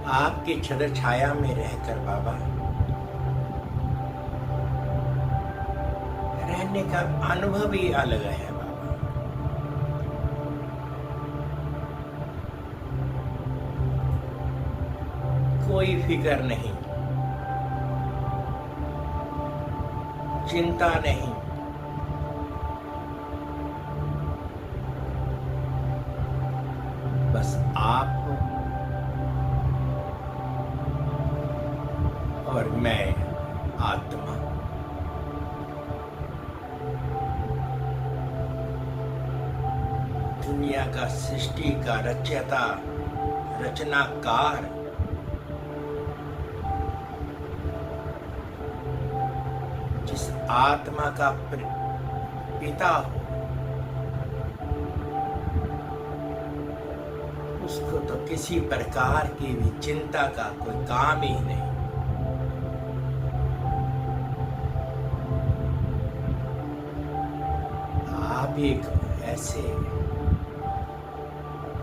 आपकी छत्र छाया में रहकर बाबा रहने का अनुभव ही अलग है बाबा। कोई फिक्र नहीं, चिंता नहीं, बस आप और मैं आत्मा। दुनिया का सृष्टि का रचयिता, रचनाकार, जिस आत्मा का पिता हो, उसको तो किसी प्रकार की भी चिंता का कोई काम ही नहीं। आप एक ऐसे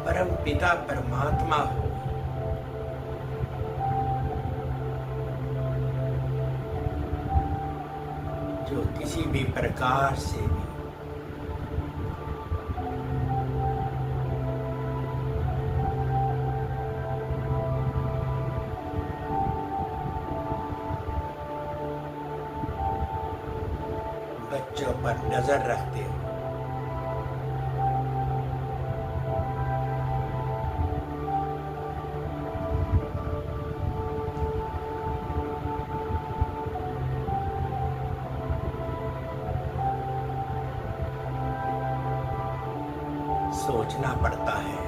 परम पिता परमात्मा हो जो किसी भी प्रकार से भी बच्चों पर नजर रखते हो। सोचना पड़ता है,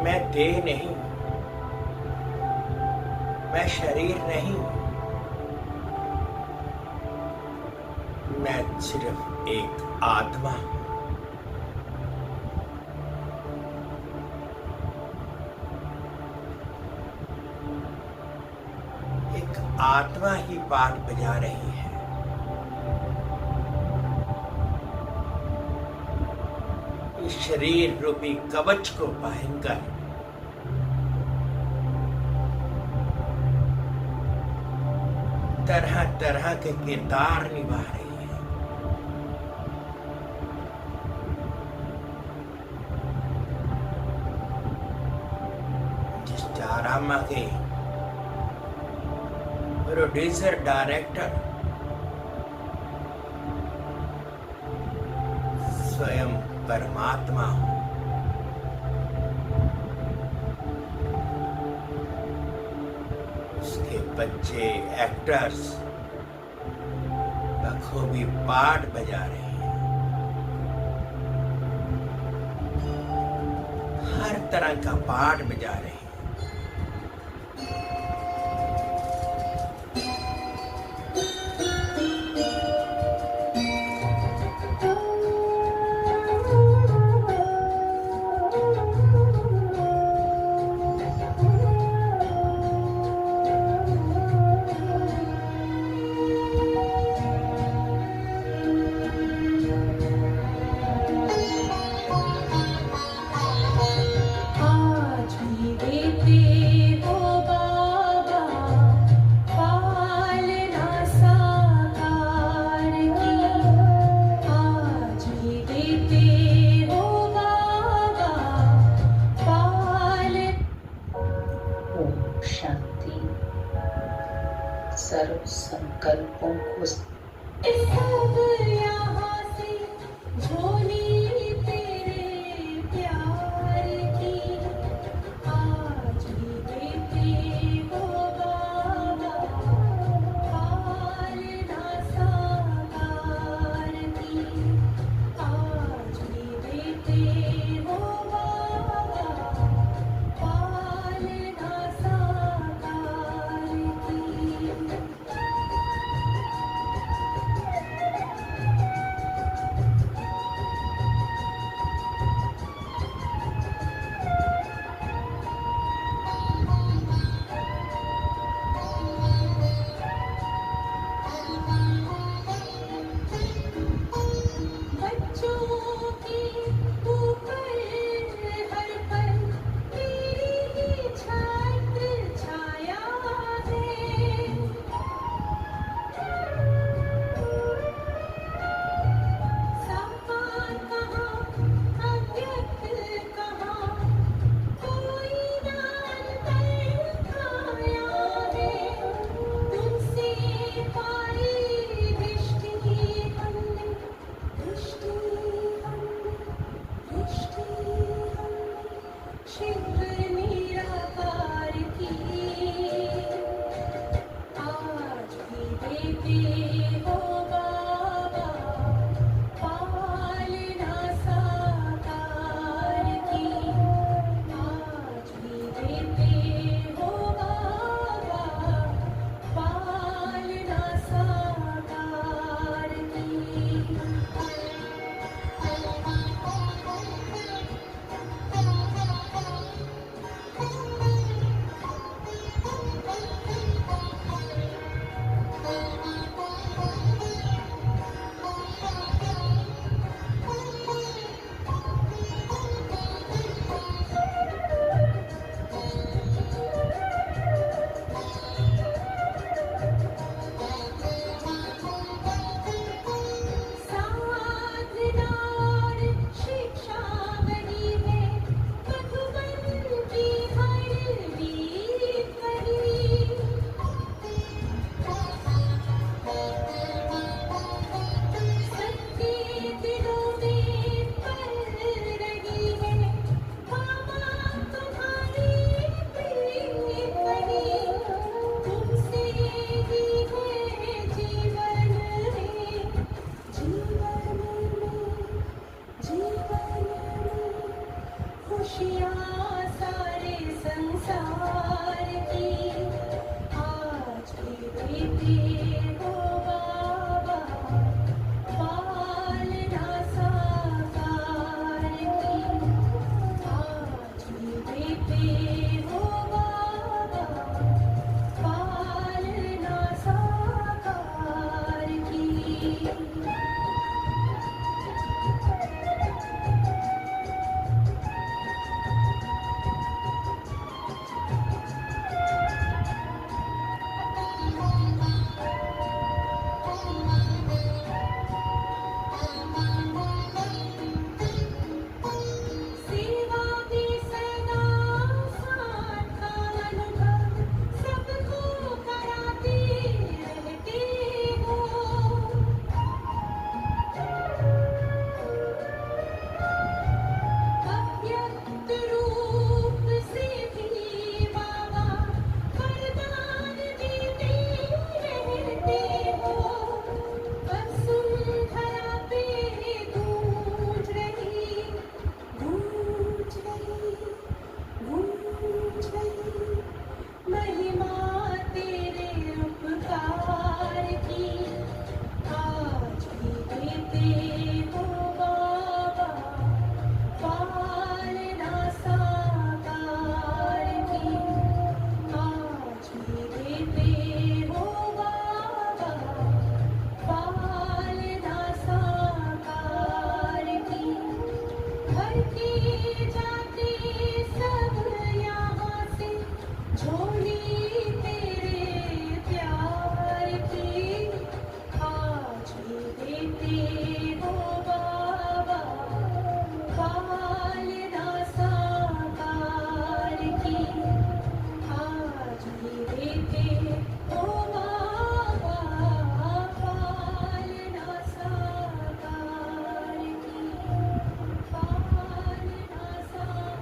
मैं देह नहीं, मैं शरीर नहीं, मैं सिर्फ एक आत्मा हूं। एक आत्मा ही पाठ बजा रही है। इस शरीर रूपी कवच को पहनकर तरह तरह के किरदार निभा रही है। जिस ड्रामा के प्रोड्यूसर डायरेक्टर स्वयं परमात्मा हूं, उसके बच्चे एक्टर्स बखूबी पाठ बजा रहे हैं। हर तरह का पाठ बजा रहे हैं। सर्व संकल्पों को खुशियाँ सारे संसार की आज भी देते हो बाबा, पालना साकार की आज भी देते हो बाबा, पालना साकार की। सेवा भी सदा साथ का अनुभव सबको कराते रहते हो, अव्यक्त रूप से भी बाबा वरदान देते रहते हो। वसुंधरा पे गूंज रही, गूंज रही, गूंज रही महिमा तेरे उपकार की आज भी देते हो बाबा, पालना साकार की आज भी देते हो बाबा, पालना साकार की। घर के जाते सब यहाँ से झोली तेरे प्यार की आज भी देते हो बाबा, पालना साकार की आज भी देते हो बाबा, पालना साकार की पालना साकार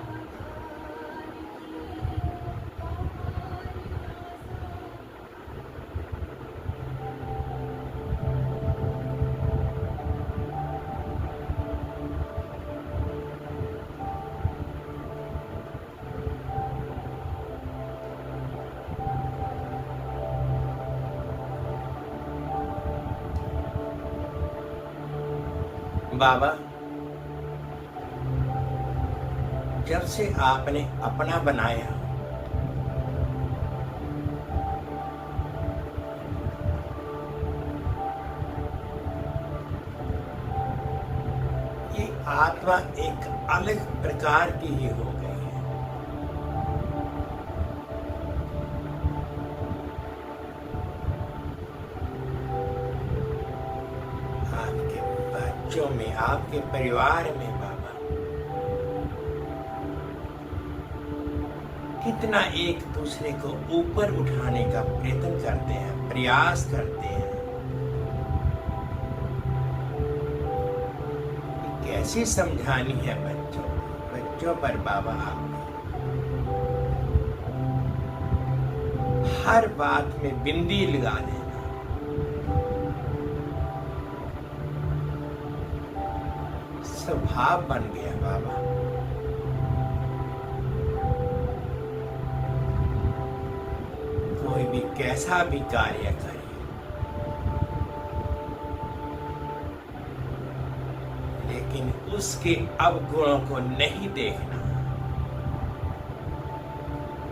बाबा, जब से आपने अपना बनाया, ये आत्मा एक अलग प्रकार की ही हो गई है। आपके बच्चों में, आपके परिवार में बाबा, कितना एक दूसरे को ऊपर उठाने का प्रयत्न करते हैं, प्रयास करते हैं। कैसी समझानी है बच्चों पर बाबा आपने हर बात में बिंदी लगा देना, स्वभाव बन गया बाबा। कोई भी कैसा भी कार्य करे, लेकिन उसके अवगुणों को नहीं देखना,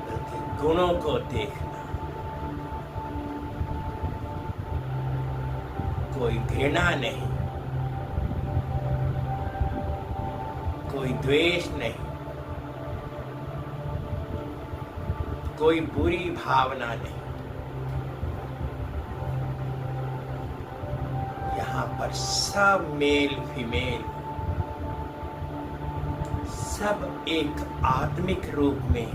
बल्कि गुणों को देखना। कोई घृणा नहीं, कोई द्वेष नहीं, कोई बुरी भावना नहीं। यहाँ पर सब मेल फीमेल, सब एक आत्मिक रूप में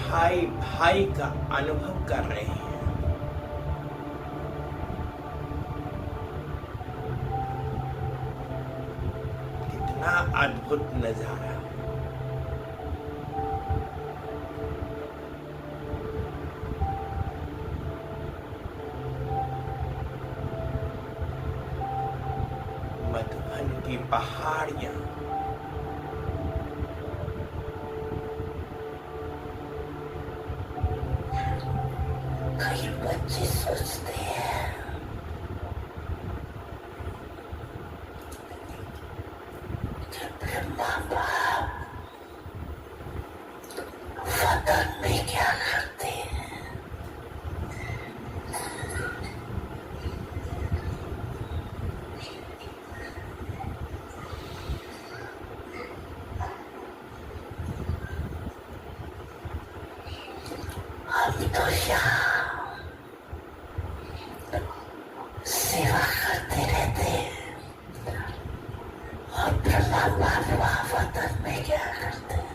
भाई भाई का अनुभव कर रहे हैं। कितना अद्भुत नजारा। मधुबन की पहाड़ियां, कई बच्चे सोचते हैं कि ब्रह्मा बाप वतन में क्या करते हैं। हम तो यहाँ सेवा करते रहते हैं और ब्रह्मा बाप वहाँ वतन में क्या करते हैं।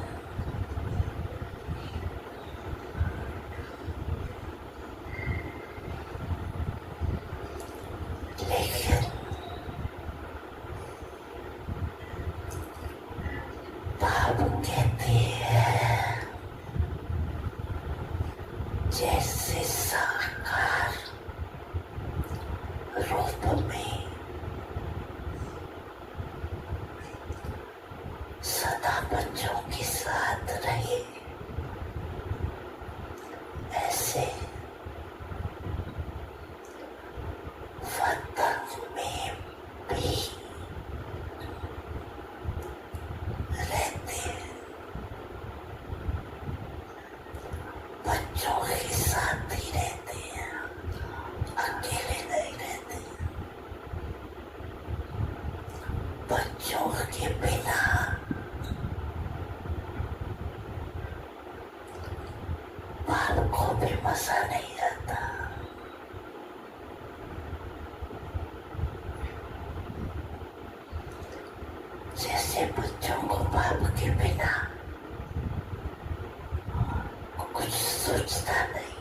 लेकिन बाप कहते हैं जैसे साकार रूप में सदा बच्चों के साथ रहे, ऐसे वतन में भी रहते हैं, बच्चों के साथ ही रहते हैं, अकेले नहीं रहते। बच्चों के बिना बाल को भी मजा नहीं आता। जैसे बच्चों को बाप के बिना कुछ सोचता नहीं,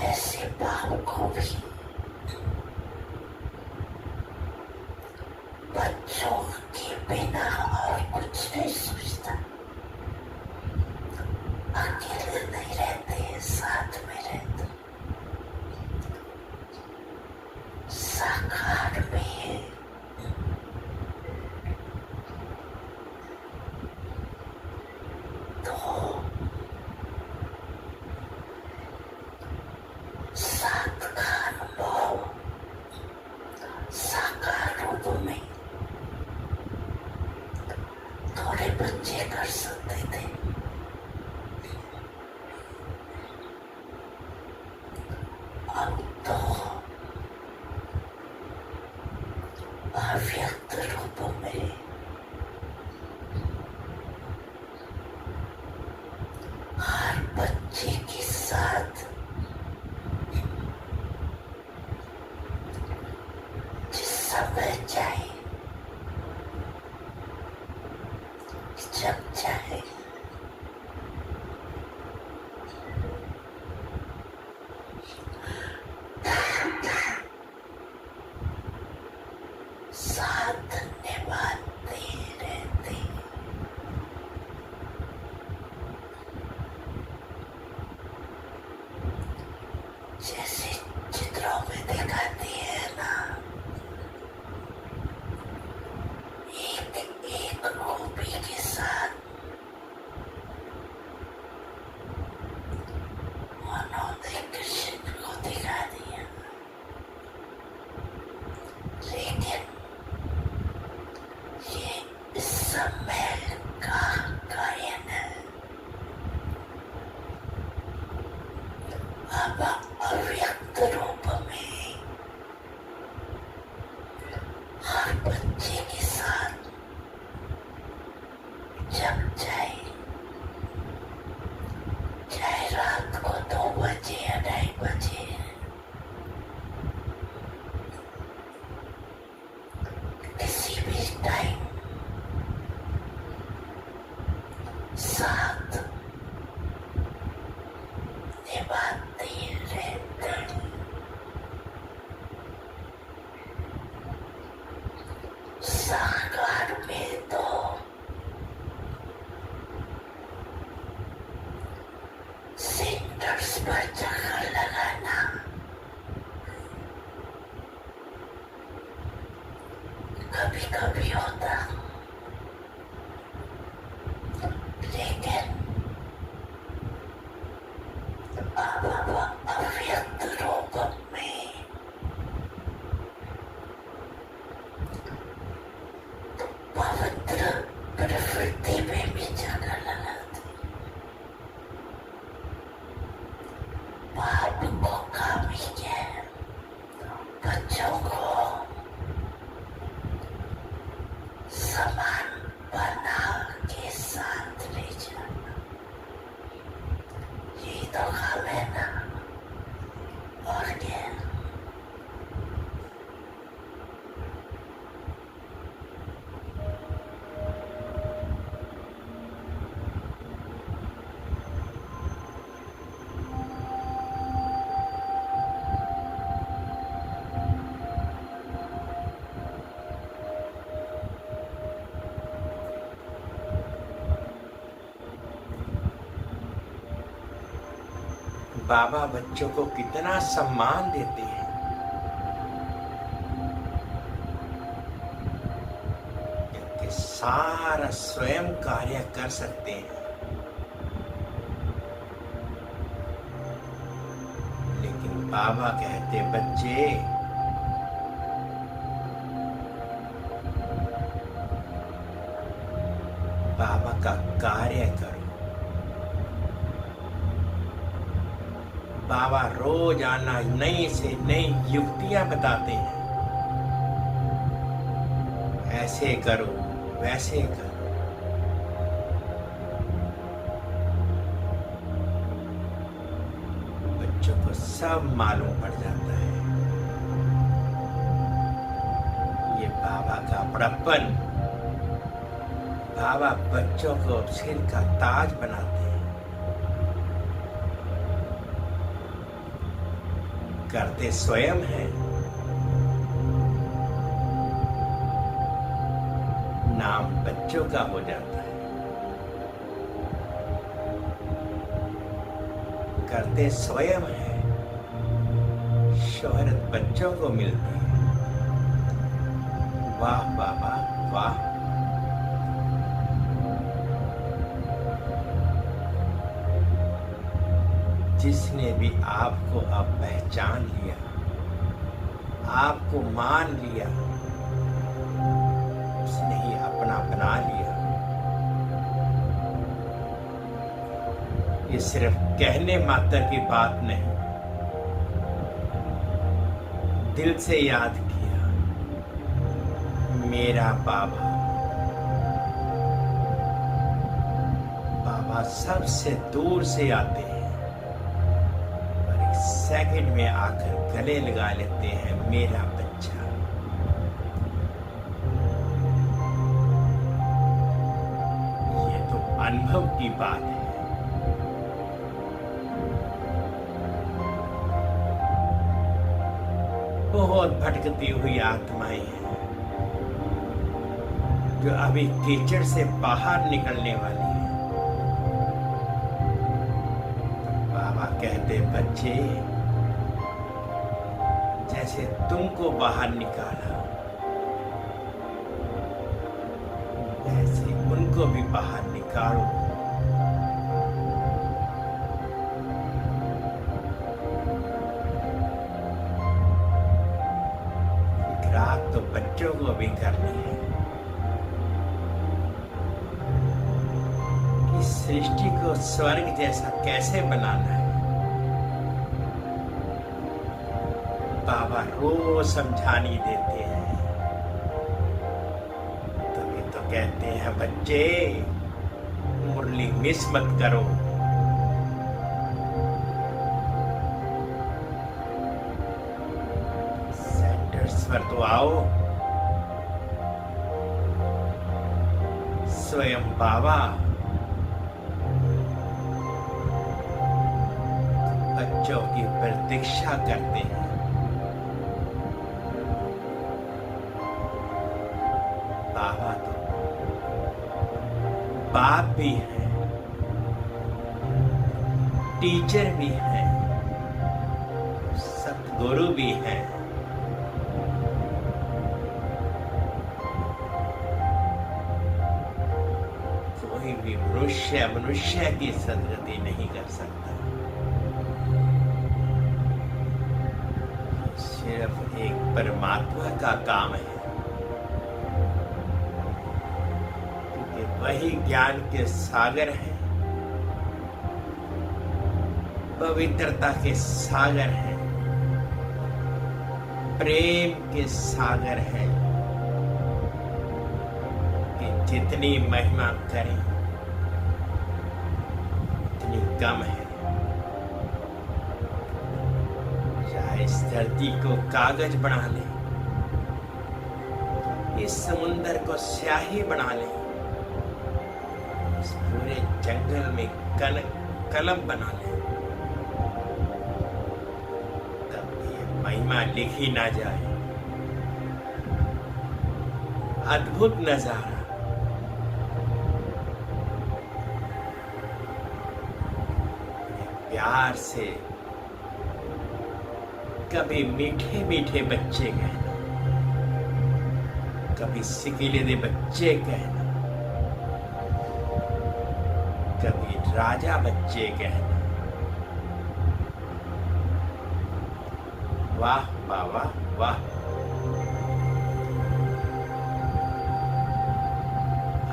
ऐसे बाप को भी बच्चों के बिना और कुछ नहीं सोचता। अकेले नहीं रहते, साथ में रहते, साकार में तो सात का अनुभव साकार रूप में थोड़े बच्चे कर सकते थे। अब तो अव्यक्त रूप में हर बच्चे के साथ जिस समय चाहे, जब चाहे साथ निभाते रहते। जैसे चित्रों में दिखाती है ना, कभी कभी होता, लेकिन बाबा अव्यक्त रूप में पवित्र प्रवृत्ति में भी जगह लगाते, पाप को कामी के बच्चों को समान बना के साथ ले जाना, ये तो खा लेना और क्या। बाबा बच्चों को कितना सम्मान देते हैं। क्योंकि सारा स्वयं कार्य कर सकते हैं, लेकिन बाबा कहते बच्चे बाबा का कार्य करो। बाबा रोज आना नई से नई युक्तियां बताते हैं, ऐसे करो वैसे करो। बच्चों को सब मालूम पड़ जाता है। ये बाबा का बड़प्पन, बाबा बच्चों को सिर का ताज बनाते हैं। करते स्वयं हैं, नाम बच्चों का हो जाता है। करते स्वयं हैं, शोहरत बच्चों को मिलती है। वाह बाबा वाह। जिसने भी आपको अब पहचान लिया, आपको मान लिया, उसने ही अपना बना लिया। ये सिर्फ कहने मात्र की बात नहीं, दिल से याद किया मेरा बाबा। बाबा सबसे दूर से आते हैं, सेकंड में आकर गले लगा लेते हैं मेरा बच्चा। ये तो अनुभव की बात है। बहुत भटकती हुई आत्माएं हैं जो अभी कीचड़ से बाहर निकलने वाली है। बाबा कहते बच्चे, जैसे तुमको बाहर निकाला, ऐसे उनको भी बाहर निकालो। रात तो बच्चों को भी करनी है कि सृष्टि को स्वर्ग जैसा कैसे बनाना है। बाबा रोज समझानी देते हैं, तभी तो कहते हैं बच्चे मुरली मिस मत करो। सेंटर्स पर तो आओ। स्वयं बाबा बच्चों की प्रतीक्षा करते हैं। बाबा तो बाप भी है, टीचर भी है, सतगुरु भी है। मनुष्य मनुष्य की सदगति नहीं कर सकता। सिर्फ एक परमात्मा का काम है, क्योंकि वही ज्ञान के सागर हैं, पवित्रता के सागर हैं, प्रेम के सागर हैं, कि जितनी महिमा करें उतनी कम है। चाहे इस धरती को कागज बना ले, इस समुंदर को स्याही बना ले, इस पूरे जंगल में कलम बना ले, महिमा लिखी ना जाए। अद्भुत नजारा, प्यार से कभी मीठे मीठे बच्चे कहना, कभी सिकीले बच्चे कहना, कभी राजा बच्चे कहना। वाह बाबा वाह।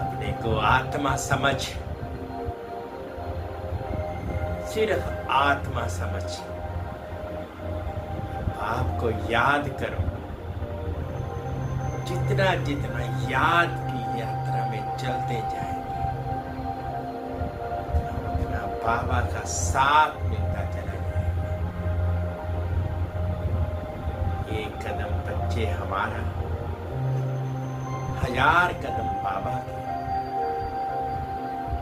अपने को आत्मा समझ, सिर्फ आत्मा समझ, आपको याद करो। जितना जितना याद की यात्रा में चलते जाएंगे, अपना बाबा का साथ मिलता चला जाएगा। एक कदम बच्चे हमारा, 1000 कदम बाबा के।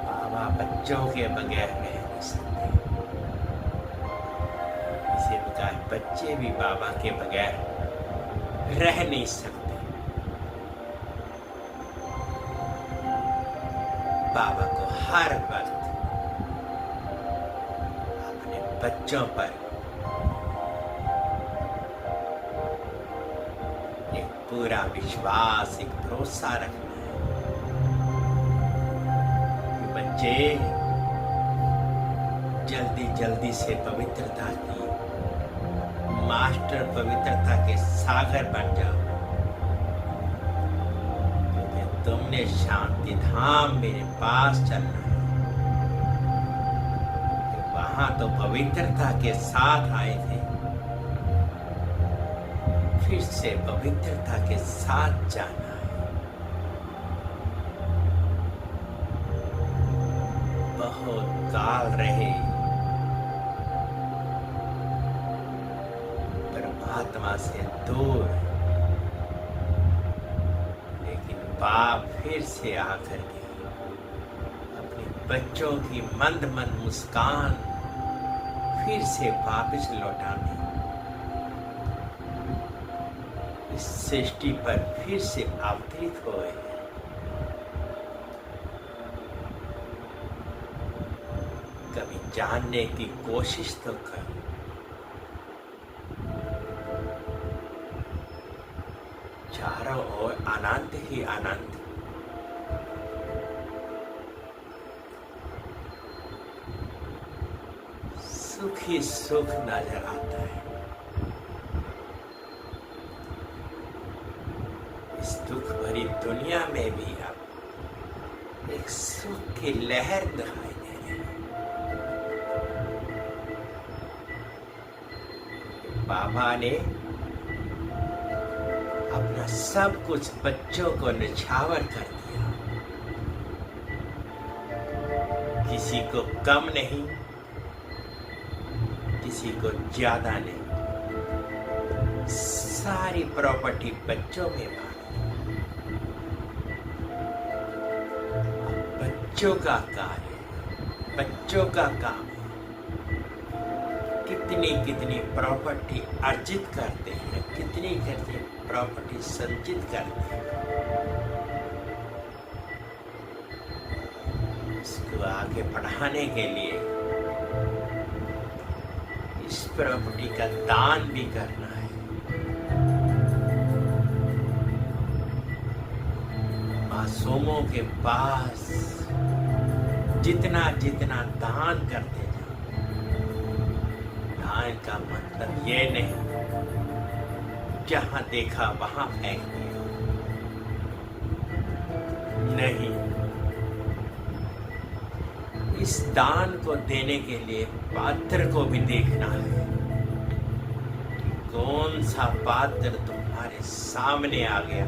बाबा बच्चों के बगैर रह नहीं सकते, इसी प्रकार बच्चे भी बाबा के बगैर रह नहीं सकते। बाबा को हर वक्त अपने बच्चों पर एक पूरा विश्वास, एक भरोसा रखना है कि बच्चे जल्दी जल्दी से पवित्रता की मास्टर, पवित्रता के सागर बन जाओ, क्योंकि तुमने शांति धाम मेरे पास चलना है। वहां तो पवित्रता के साथ आए थे, फिर से पवित्रता के साथ जाना है। बहुत काल रहे परमात्मा से दूर, लेकिन बाप फिर से आकर के अपने बच्चों की मंद मंद मुस्कान फिर से वापस लौटाने, इस सृष्टि पर फिर से अवतरित हुए हैं। कभी जानने की कोशिश तो कर। चारों ओर आनंद ही आनंद। सुख ही सुख नजर आता है। इस दुख भरी दुनिया में भी अब एक सुख की लहर दिखाई दे रही है। बाबा ने अपना सब कुछ बच्चों को निछावर कर दिया, किसी को कम नहीं, किसी को ज्यादा नहीं, सारी प्रॉपर्टी बच्चों में बांट दी। बच्चों का कार्य, बच्चों का काम है। कितनी कितनी प्रॉपर्टी अर्जित करते हैं, कितनी कितनी प्रॉपर्टी संचित करते हैं, इसको आगे बढ़ाने के लिए इस प्रॉपर्टी का दान भी करना है। मासूमों के पास जितना जितना दान करते जाओ। दान का मतलब ये नहीं जहां देखा वहां फेंक दिया, नहीं। इस दान को देने के लिए पात्र को भी देखना है कि कौन सा पात्र तुम्हारे सामने आ गया।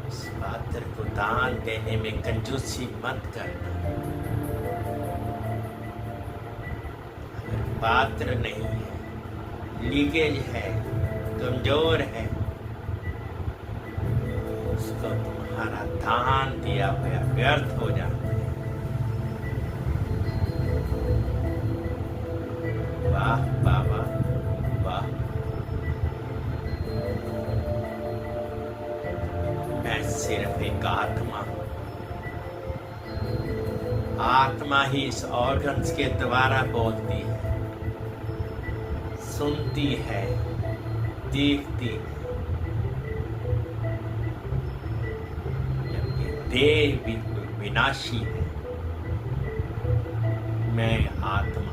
उस पात्र को दान देने में कंजूसी मत करना। अगर पात्र नहीं है, लीकेज है, कमजोर है, उसको तुम्हारा दान दिया हुआ व्यर्थ हो जाता है। वाह बाबा वाह। मैं सिर्फ एक आत्मा हूं। आत्मा ही इस ऑर्गन्स के द्वारा बोलती है, सुनती है, देखती है। जबकि देह बिल्कुल विनाशी है। मैं आत्मा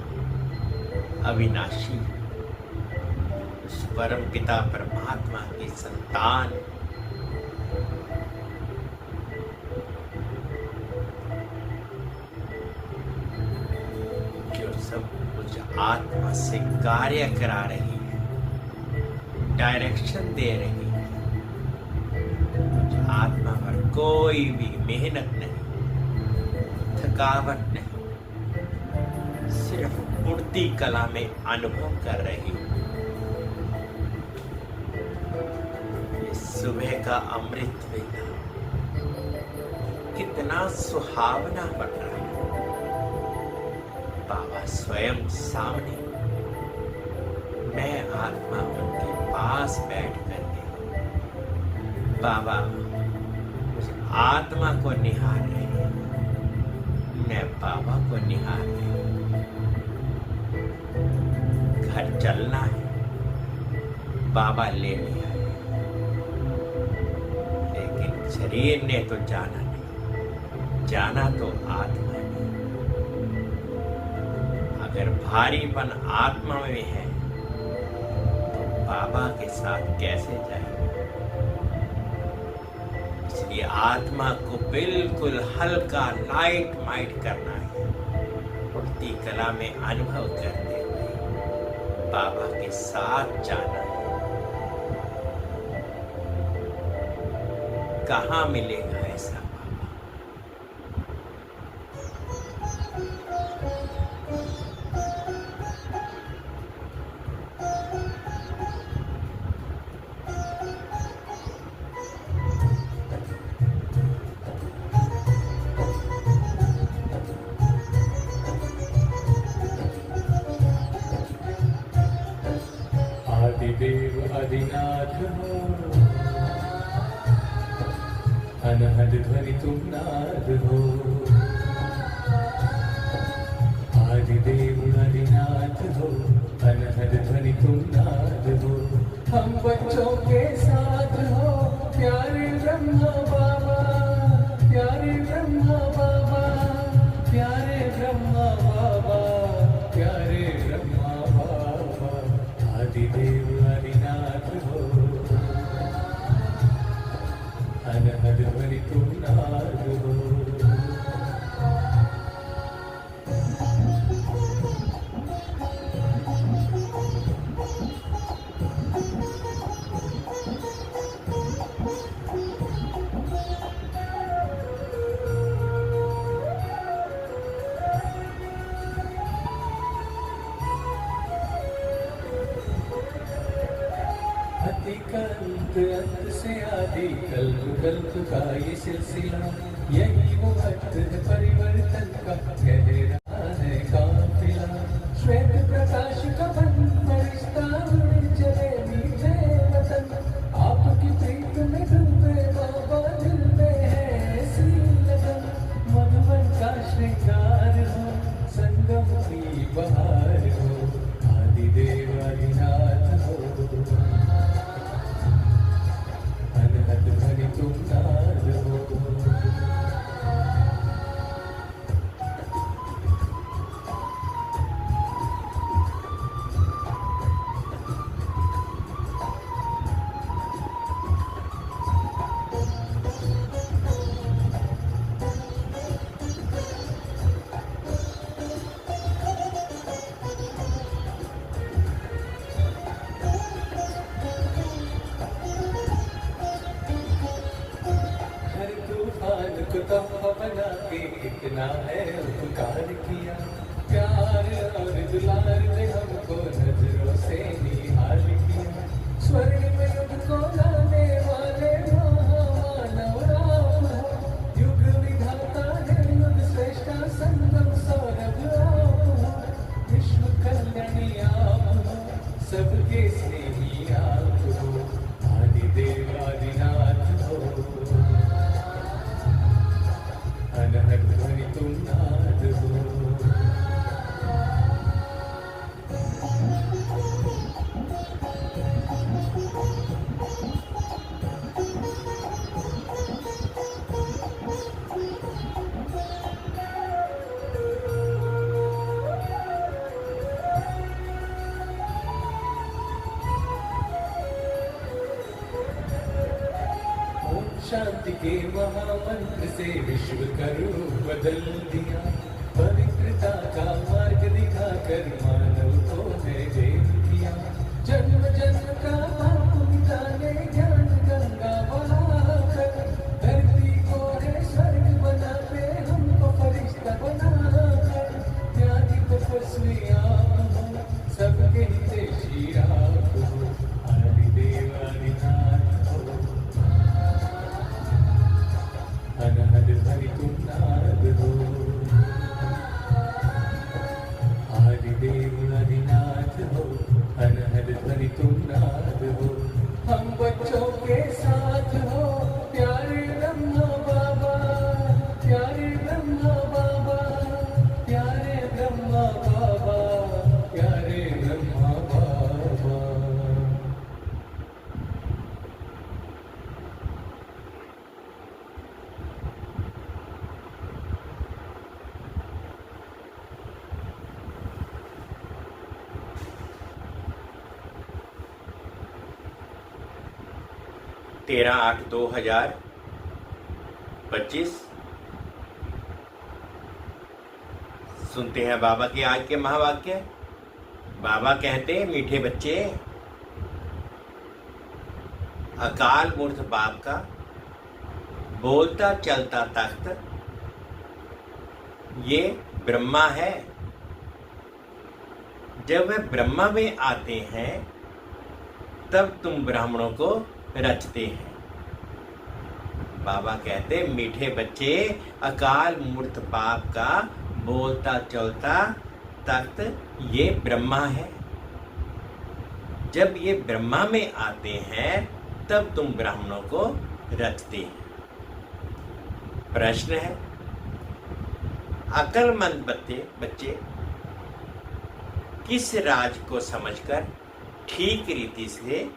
अविनाशी, उस परम पिता परमात्मा की संतान। जो सब कुछ आत्मा से कार्य करा रही है, डायरेक्शन दे रही है। आत्मा पर कोई भी मेहनत नहीं, थकावट नहीं, सिर्फ मूर्ति कला में अनुभव कर रही हूं। ये सुबह का अमृत वेला कितना सुहावना बन रहा है। बाबा स्वयं सामने, मैं आत्मा उनके पास बैठ करके बाबा उस आत्मा को निहार रहे हैं, मैं बाबा को निहार रही हूं। घर चलना है, बाबा ले लिया है, लेकिन शरीर ने तो जाना नहीं, जाना तो आत्मा ने। अगर भारीपन आत्मा में है तो बाबा के साथ कैसे जाएंगे? इसलिए आत्मा को बिल्कुल हल्का लाइट माइट करना है, मूर्ति कला में अनुभव करते बाबा के साथ जाना है। कहाँ मिलेगा ऐसा बाबा? आदिदेव आदिनाथ हो, अनहद ध्वनि तुम नाद हो। आदिदेव आदिनाथ हो, अनहद ध्वनि तुम नाद हो। हम बच्चों के साथ हो, प्यारे ब्रह्मा बाबा, प्यारे ब्रह्मा बाबा, प्यारे ब्रह्मा बाबा, प्यारे ब्रह्मा बाबा। आदिदेव आदिनाथ हो, अनहद ध्वनि तुम नाद हो। अंत अंत से आदि कल्प कल्प का ये सिलसिला, यही वो अर्थ है परिवर्तन का, गहरा है काफिला। श्वेत प्रकाश का बन फरिश्ता उड़ चले मीठे वतन, आपकी प्रीत में डूबे बाबा, दिल में है ऐसी लगन। मधुबन का श्रृंगार हो, संगम की बहार हो। आदिदेव आदिनाथ हो, अनहद ध्वनि तुम नाद हो। अपना है उपकार किया, प्यार और दुलार ने हमको नजरों से निहाल किया। स्वर्ग में युग को लाने वाले महामानव राम हो, युग विधाता है युग श्रेष्ठा संगम सौरभ राम हो। विश्व कल्याणी आप हो, सबके स्नेही आप हो, आदिदेव आदिनाथ हो, अनहद ध्वनि तुम नाद हो। शांति के महामंत्र से विश्व का रूप बदल दिया, पवित्रता का मार्ग दिखाकर मानव को है देव किया। जन्म जन्म का पाप मिटाने ज्ञान गंगा बहाकर, धरती को है स्वर्ग बनाते हमको फरिश्ता बनाकर। त्यागी तपस्वी आप हो, सबके हितैषी आप हो, आदिदेव आदिनाथ हो, अनहद ध्वनि तुम नाद हो, आदिदेव आदिनाथ हो, अनहद ध्वनि तुम नाद हो। हम बच्चों के साथ हो, प्यारे ब्रह्मा बाबा, प्यारे ब्रह्मा बाबा, प्यारे ब्रह्मा बाबा, प्यारे ब्रह्मा बाबा। तेरह 8/2025 सुनते हैं बाबा के आज के महावाक्य। बाबा कहते हैं, मीठे बच्चे, अकाल मूर्त बाप का बोलता चलता तख्त ये ब्रह्मा है। जब वह ब्रह्मा में आते हैं तब तुम ब्राह्मणों को रचते हैं। बाबा कहते, मीठे बच्चे, अकाल मूर्त बाप का बोलता चलता तख्त ये ब्रह्मा है। जब ये ब्रह्मा में आते हैं तब तुम ब्राह्मणों को रचते हैं। प्रश्न है, अक्लमंद बच्चे किस राज को समझकर ठीक रीति से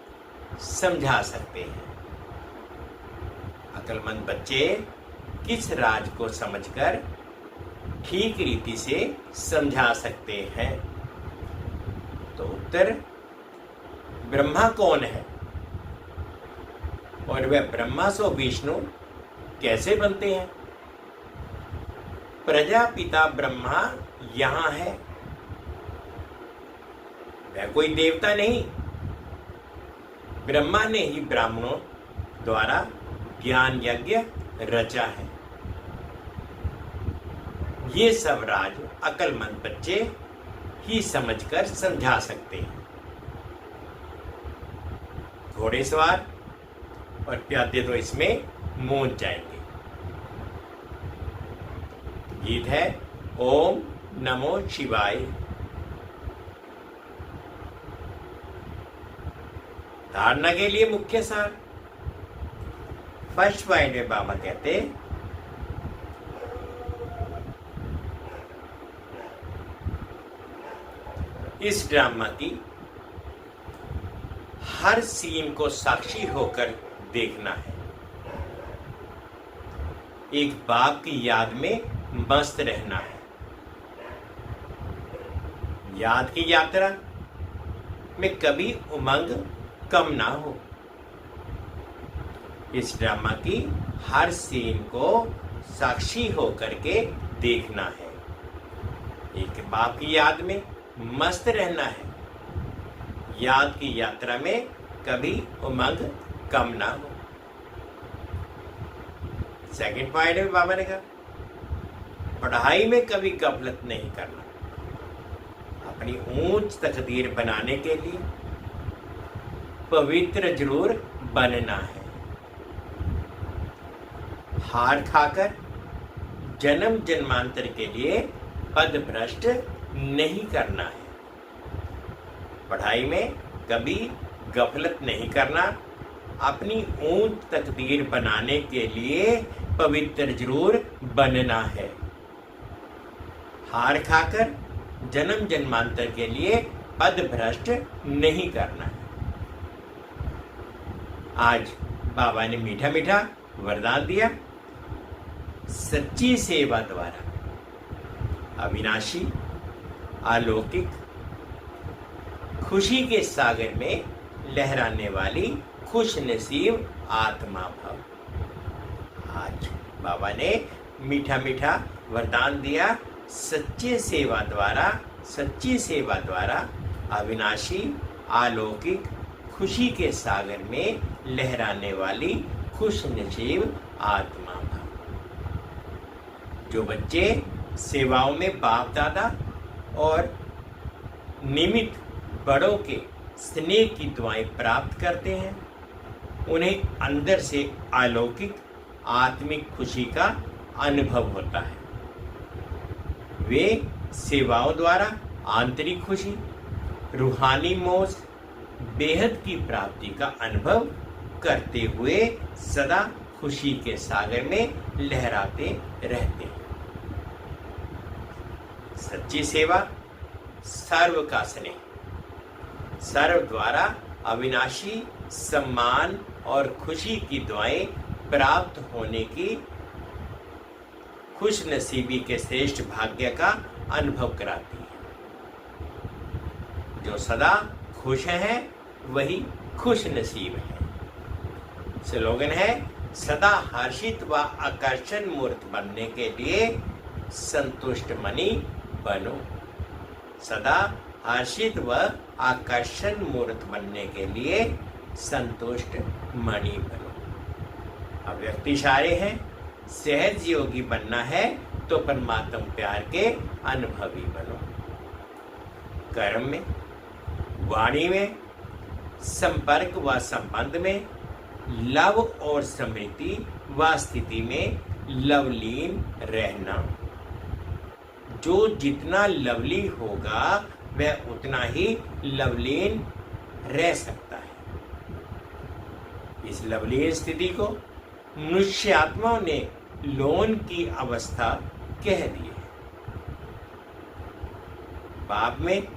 समझा सकते हैं? अक्लमंद बच्चे किस राज को समझकर ठीक रीति से समझा सकते हैं? तो उत्तर, ब्रह्मा कौन है और वह ब्रह्मा सो विष्णु कैसे बनते हैं? प्रजापिता ब्रह्मा यहां है, वह कोई देवता नहीं। ब्रह्मा ने ही ब्राह्मणों द्वारा ज्ञान यज्ञ रचा है। ये सब राज अक्लमंद बच्चे ही समझकर समझा सकते हैं। घोड़ेसवार और प्यादे तो इसमें मूंझ जाएंगे। गीत है ओम नमो शिवाय। धारणा के लिए मुख्य सार। फर्स्ट पॉइंट में बाबा कहते, इस ड्रामा की हर सीन को साक्षी होकर देखना है। एक बाप की याद में मस्त रहना है। याद की यात्रा में कभी उमंग कम ना हो। इस ड्रामा की हर सीन को साक्षी होकर के देखना है। एक बाप की याद में मस्त रहना है। याद की यात्रा में कभी उमंग कम ना हो। सेकंड पॉइंट में बाबा ने कहा, पढ़ाई में कभी गफलत नहीं करना। अपनी ऊंच तकदीर बनाने के लिए पवित्र जरूर बनना है। हार खाकर जन्म जन्मांतर के लिए पद भ्रष्ट नहीं करना है। पढ़ाई में कभी गफलत नहीं करना। अपनी ऊंच तकदीर बनाने के लिए पवित्र जरूर बनना है। हार खाकर जन्म जन्मांतर के लिए पद भ्रष्ट नहीं करना है। आज बाबा ने मीठा मीठा वरदान दिया। सच्ची सेवा द्वारा अविनाशी अलौकिक खुशी के सागर में लहराने वाली खुश नसीब आत्मा भव। आज बाबा ने मीठा मीठा वरदान दिया। सच्ची सेवा द्वारा अविनाशी अलौकिक खुशी के सागर में लहराने वाली खुश नसीब आत्मा भव। जो बच्चे सेवाओं में बाप दादा और निमित्त बड़ों के स्नेह की दुआएं प्राप्त करते हैं, उन्हें अंदर से अलौकिक आत्मिक खुशी का अनुभव होता है। वे सेवाओं द्वारा आंतरिक खुशी, रूहानी मौज, बेहद की प्राप्ति का अनुभव करते हुए सदा खुशी के सागर में लहराते रहते हैं। सच्ची सेवा सर्व का स्नेह, सर्व द्वारा अविनाशी सम्मान और खुशी की दुआएं प्राप्त होने की खुश नसीबी के श्रेष्ठ भाग्य का अनुभव कराती है। जो सदा खुश हैं वही खुश नसीब है। स्लोगन है, सदा हर्षित व आकर्षण मूर्त बनने के लिए संतुष्ट मणि बनो। सदा हर्षित व आकर्षण मूर्त बनने के लिए संतुष्ट मणि बनो। अब व्यक्ति इशारे हैं, सहज योगी बनना है तो परमात्म प्यार के अनुभवी बनो। कर्म में, वाणी में, संपर्क व संबंध में, लव और स्मृति व स्थिति में लवलीन रहना। जो जितना लवली होगा वह उतना ही लवलीन रह सकता है। इस लवलीन स्थिति को मनुष्य आत्माओं ने लोन की अवस्था कह दी है। बाप में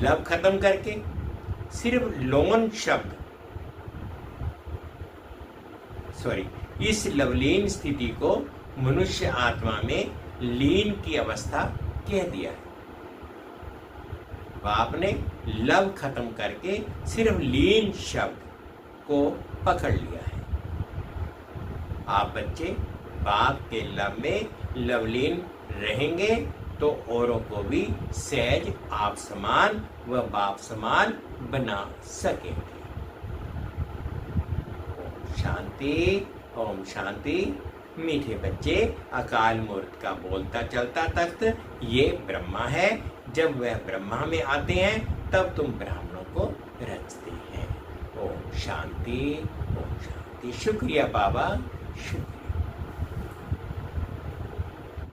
लव खत्म करके सिर्फ लोन शब्द इस लवलीन स्थिति को मनुष्य आत्मा में लीन की अवस्था कह दिया है। बाप ने लव खत्म करके सिर्फ लीन शब्द को पकड़ लिया है। आप बच्चे बाप के लव में लवलीन रहेंगे तो औरों को भी सहज आप समान व बाप समान बना सकेंगे। शांति, ओम शांति। मीठे बच्चे, अकाल मूर्त का बोलता चलता तख्त ये ब्रह्मा है। जब वह ब्रह्मा में आते हैं तब तुम ब्राह्मणों को रचते हैं। ओम शांति, ओम शांति। शुक्रिया बाबा, शुक्रिया।